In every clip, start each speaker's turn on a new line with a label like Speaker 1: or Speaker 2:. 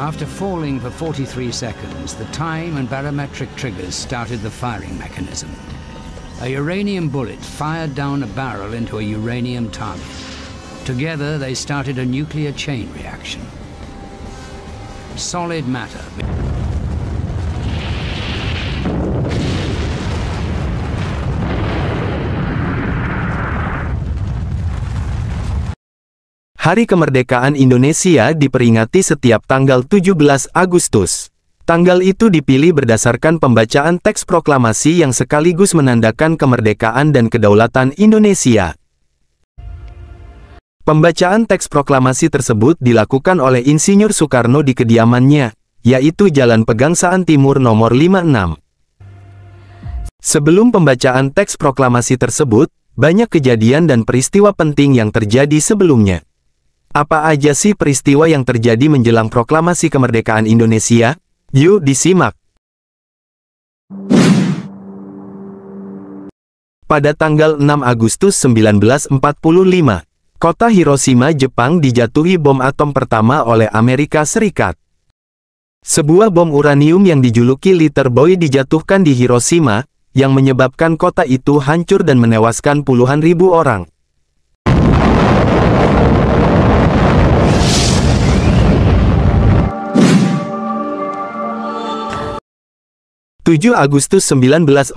Speaker 1: After falling for 43 seconds, the time and barometric triggers started the firing mechanism. A uranium bullet fired down a barrel into a uranium target. Together, they started a nuclear chain reaction. Solid matter.
Speaker 2: Hari Kemerdekaan Indonesia diperingati setiap tanggal 17 Agustus. Tanggal itu dipilih berdasarkan pembacaan teks proklamasi yang sekaligus menandakan kemerdekaan dan kedaulatan Indonesia. Pembacaan teks proklamasi tersebut dilakukan oleh Insinyur Soekarno di kediamannya, yaitu Jalan Pegangsaan Timur nomor 56. Sebelum pembacaan teks proklamasi tersebut, banyak kejadian dan peristiwa penting yang terjadi sebelumnya. Apa aja sih peristiwa yang terjadi menjelang proklamasi kemerdekaan Indonesia? Yuk disimak. Pada tanggal 6 Agustus 1945, kota Hiroshima, Jepang dijatuhi bom atom pertama oleh Amerika Serikat. Sebuah bom uranium yang dijuluki Little Boy dijatuhkan di Hiroshima, yang menyebabkan kota itu hancur dan menewaskan puluhan ribu orang. 7 Agustus 1945,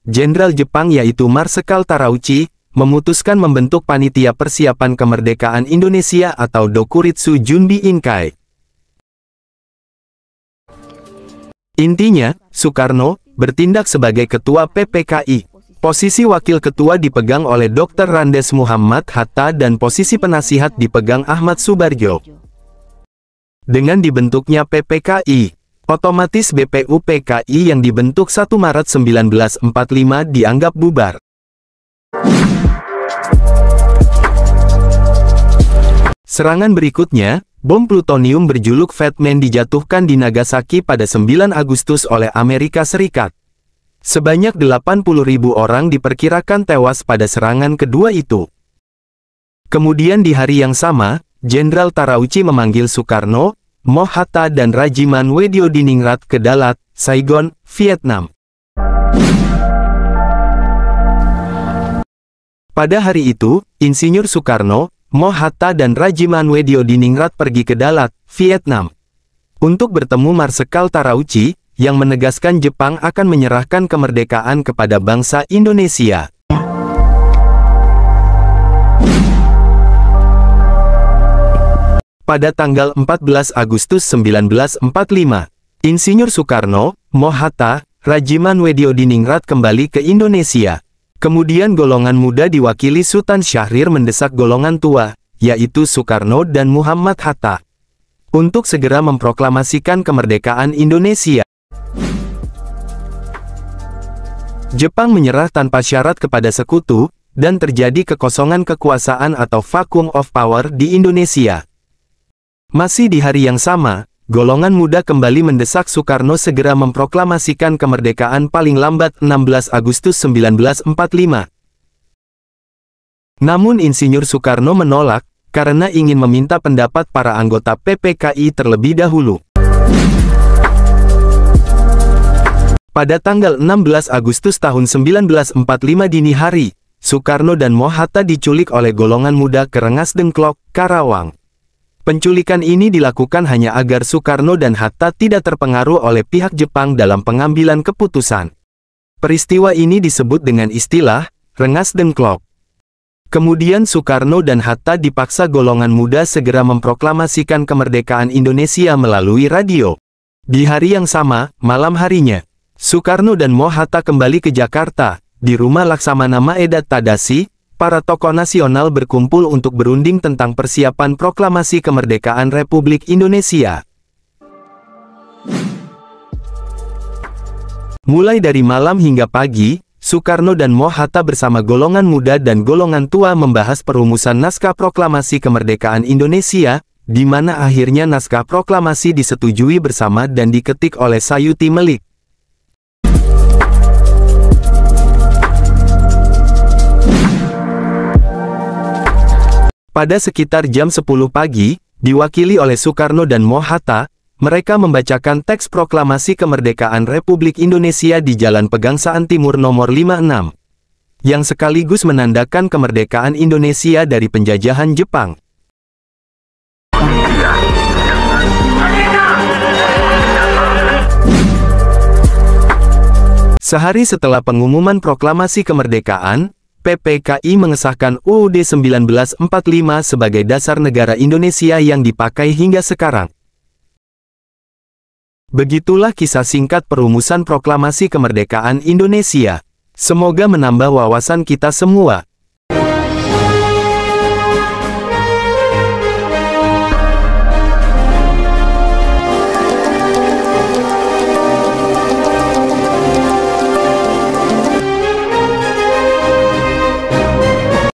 Speaker 2: Jenderal Jepang yaitu Marsekal Terauchi, memutuskan membentuk Panitia Persiapan Kemerdekaan Indonesia atau Dokuritsu Junbi Inkai. Intinya, Soekarno bertindak sebagai Ketua PPKI. Posisi Wakil Ketua dipegang oleh Dr. Randes Muhammad Hatta dan posisi penasihat dipegang Ahmad Subarjo. Dengan dibentuknya PPKI, otomatis BPUPKI yang dibentuk 1 Maret 1945 dianggap bubar. Serangan berikutnya, bom plutonium berjuluk Fat Man dijatuhkan di Nagasaki pada 9 Agustus oleh Amerika Serikat. Sebanyak 80.000 orang diperkirakan tewas pada serangan kedua itu. Kemudian di hari yang sama, Jenderal Terauchi memanggil Soekarno, Hatta dan Rajiman Wediodiningrat ke Dalat, Saigon, Vietnam. Pada hari itu, Insinyur Soekarno, Hatta dan Rajiman Wediodiningrat pergi ke Dalat, Vietnam, untuk bertemu Marsekal Terauchi, yang menegaskan Jepang akan menyerahkan kemerdekaan kepada bangsa Indonesia. Pada tanggal 14 Agustus 1945, Insinyur Soekarno, Hatta, Rajiman Wediodiningrat kembali ke Indonesia. Kemudian golongan muda diwakili Sultan Syahrir mendesak golongan tua, yaitu Soekarno dan Muhammad Hatta, untuk segera memproklamasikan kemerdekaan Indonesia. Jepang menyerah tanpa syarat kepada sekutu, dan terjadi kekosongan kekuasaan atau vacuum of power di Indonesia. Masih di hari yang sama, golongan muda kembali mendesak Soekarno segera memproklamasikan kemerdekaan paling lambat 16 Agustus 1945. Namun Insinyur Soekarno menolak, karena ingin meminta pendapat para anggota PPKI terlebih dahulu. Pada tanggal 16 Agustus tahun 1945 dini hari, Soekarno dan Hatta diculik oleh golongan muda ke Rengas Dengklok, Karawang. Penculikan ini dilakukan hanya agar Soekarno dan Hatta tidak terpengaruh oleh pihak Jepang dalam pengambilan keputusan. Peristiwa ini disebut dengan istilah Rengas Dengklok. Kemudian Soekarno dan Hatta dipaksa golongan muda segera memproklamasikan kemerdekaan Indonesia melalui radio. Di hari yang sama, malam harinya, Soekarno dan Hatta kembali ke Jakarta. Di rumah Laksamana Maeda Tadashi, para tokoh nasional berkumpul untuk berunding tentang persiapan proklamasi kemerdekaan Republik Indonesia. Mulai dari malam hingga pagi, Soekarno dan Hatta bersama golongan muda dan golongan tua membahas perumusan naskah proklamasi kemerdekaan Indonesia, di mana akhirnya naskah proklamasi disetujui bersama dan diketik oleh Sayuti Melik. Pada sekitar jam 10 pagi, diwakili oleh Soekarno dan Hatta, Mereka membacakan teks proklamasi kemerdekaan Republik Indonesia di Jalan Pegangsaan Timur nomor 56, yang sekaligus menandakan kemerdekaan Indonesia dari penjajahan Jepang. Sehari setelah pengumuman proklamasi kemerdekaan, PPKI mengesahkan UUD 1945 sebagai dasar negara Indonesia yang dipakai hingga sekarang. Begitulah kisah singkat perumusan proklamasi kemerdekaan Indonesia. Semoga menambah wawasan kita semua.